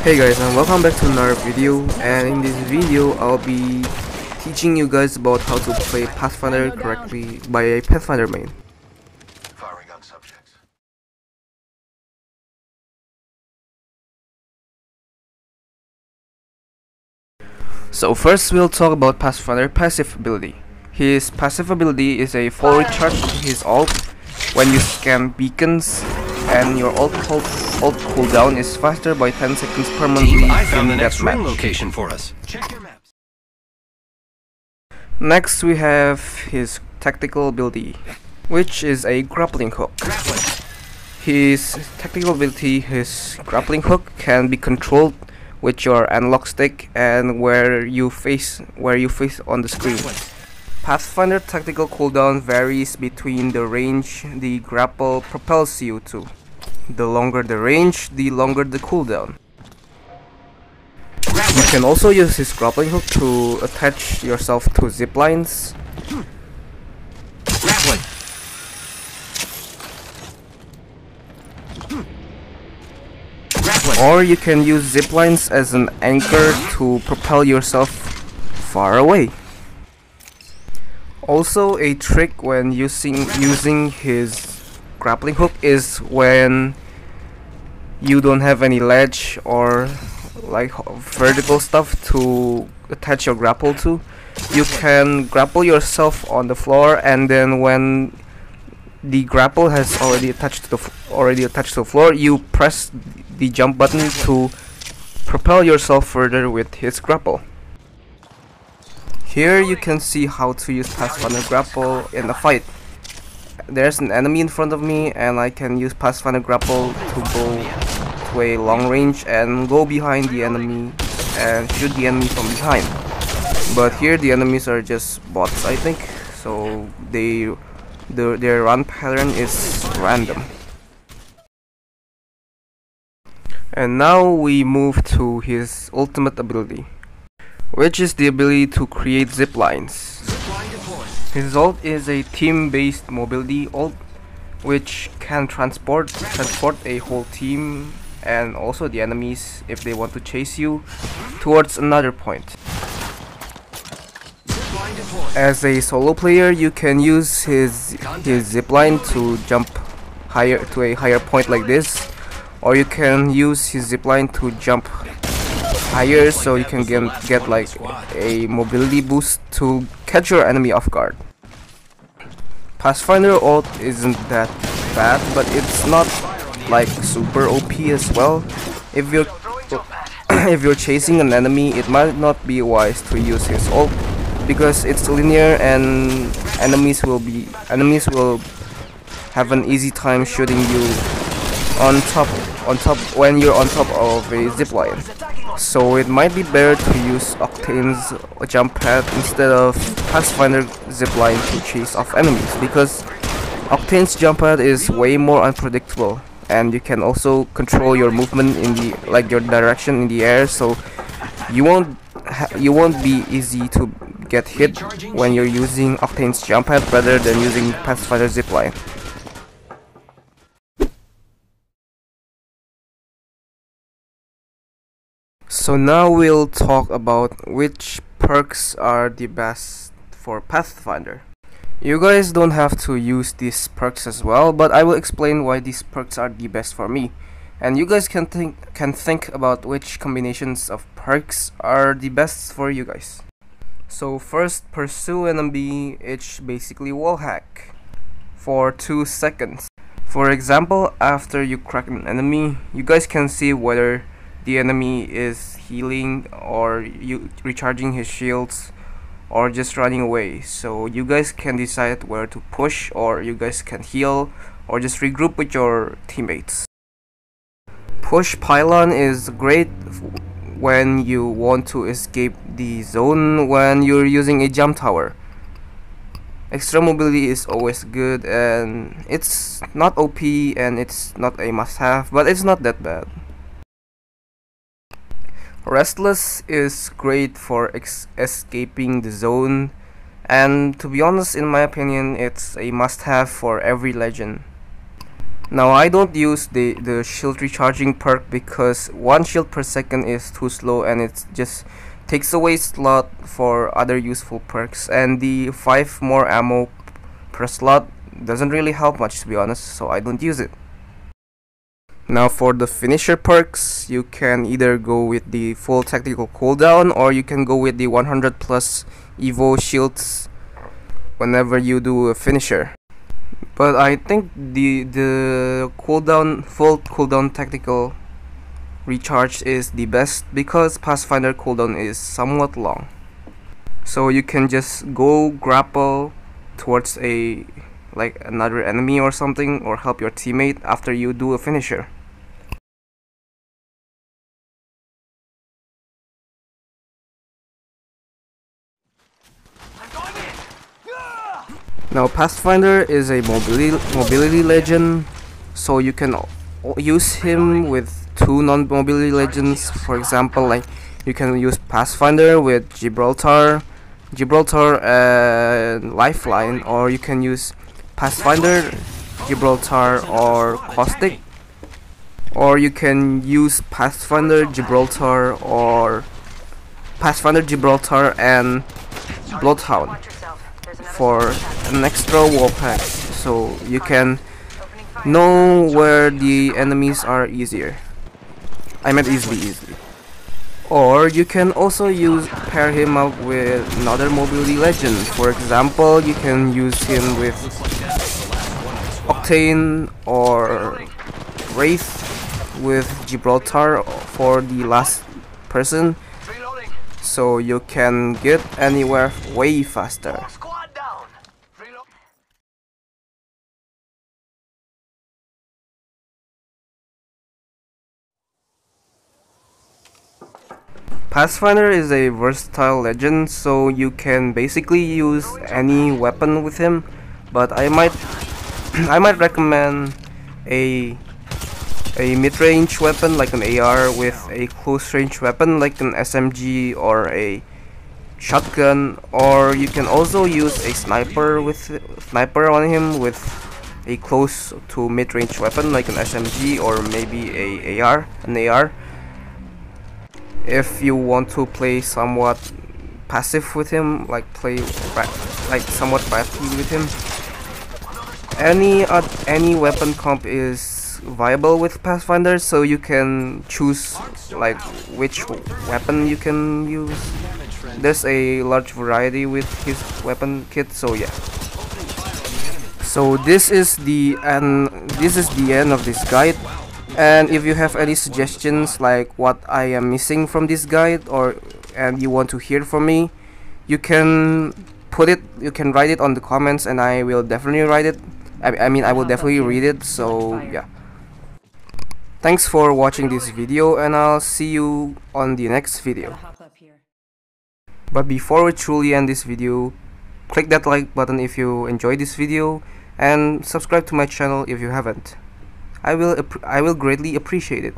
Hey guys, and welcome back to another video. And in this video I'll be teaching you guys about how to play Pathfinder correctly by a Pathfinder main. Firing on subjects. So first we'll talk about Pathfinder passive ability. His passive ability is a full recharge to his ult when you scan beacons, and your ult cooldown is faster by 10 seconds permanently I found the in next that ring match. location for us. Check your maps. Next we have his tactical ability, which is a grappling hook. His tactical ability, his grappling hook, can be controlled with your analog stick and where you face on the screen. Pathfinder tactical cooldown varies between the range the grapple propels you to. The longer the range, the longer the cooldown. You can also use his grappling hook to attach yourself to zip lines. Or you can use zip lines as an anchor to propel yourself far away. Also, a trick when using his grappling hook is when you don't have any ledge or like vertical stuff to attach your grapple to. You can grapple yourself on the floor, and then when the grapple has already attached to the floor, you press the jump button to propel yourself further with his grapple. Here you can see how to use Pathfinder grapple in a fight. There's an enemy in front of me, and I can use Pathfinder grapple to go to a long range and go behind the enemy and shoot the enemy from behind. But here the enemies are just bots, I think, so their run pattern is random. And now we move to his ultimate ability, which is the ability to create zip lines. His ult is a team-based mobility ult, which can transport a whole team and also the enemies if they want to chase you towards another point. As a solo player, you can use his zipline to jump higher to a higher point like this, or you can use his zipline to jump higher so you can get like a mobility boost to catch your enemy off guard. Pathfinder ult isn't that bad, but it's not like super OP as well. If you're chasing an enemy, it might not be wise to use his ult because it's linear and enemies will have an easy time shooting you on top when you're on top of a zipline. So it might be better to use Octane's jump pad instead of Pathfinder zipline to chase off enemies, because Octane's jump pad is way more unpredictable, and you can also control your movement in the your direction in the air, so you won't be easy to get hit when you're using Octane's jump pad rather than using Pathfinder zipline. So now we'll talk about which perks are the best for Pathfinder. You guys don't have to use these perks as well, but I will explain why these perks are the best for me, and you guys can think about which combinations of perks are the best for you guys. So first, pursue enemy, it's basically wall hack for 2 seconds. For example, after you crack an enemy, you guys can see whether the enemy is healing or you recharging his shields or just running away, so you guys can decide where to push, or you guys can heal or just regroup with your teammates. Push pylon is great when you want to escape the zone when you're using a jump tower. Extra mobility is always good, and it's not OP and it's not a must-have, but it's not that bad. Restless is great for escaping the zone, and to be honest, in my opinion, it's a must-have for every legend. Now I don't use the shield recharging perk because 1 shield per second is too slow and it just takes away slot for other useful perks, and the 5 more ammo per slot doesn't really help much, to be honest, so I don't use it. Now for the finisher perks, you can either go with the full tactical cooldown or you can go with the 100 plus evo shields whenever you do a finisher. But I think the full cooldown tactical recharge is the best because Pathfinder cooldown is somewhat long. So you can just go grapple towards another enemy or something, or help your teammate after you do a finisher. Now Pathfinder is a mobility legend, so you can use him with 2 non-mobility legends. For example, like you can use Pathfinder with Gibraltar and Lifeline, or you can use Pathfinder, Gibraltar, or Caustic, or you can use Pathfinder, Gibraltar, or Pathfinder, Gibraltar, and Bloodhound for an extra wall pack, so you can know where the enemies are easier. I meant easily. Or you can also pair him up with another mobility legend. For example, you can use him with Octane or Wraith with Gibraltar for the last person, so you can get anywhere way faster. Pathfinder is a versatile legend, so you can basically use any weapon with him, but I might recommend a mid-range weapon like an AR with a close-range weapon like an SMG or a shotgun, or you can also use a sniper on him with a close to mid-range weapon like an SMG or maybe an AR. If you want to play somewhat passive with him, like somewhat Pathy with him, any weapon comp is viable with Pathfinder, so you can choose like which weapon you can use. There's a large variety with his weapon kit, so yeah. So this is the end of this guide. And if you have any suggestions like what I am missing from this guide, and you want to hear from me, you can write it on the comments and I will definitely write it. I will definitely read it, so yeah. Thanks for watching this video and I'll see you on the next video. But before we truly end this video, click that like button if you enjoyed this video and subscribe to my channel if you haven't. I will greatly appreciate it.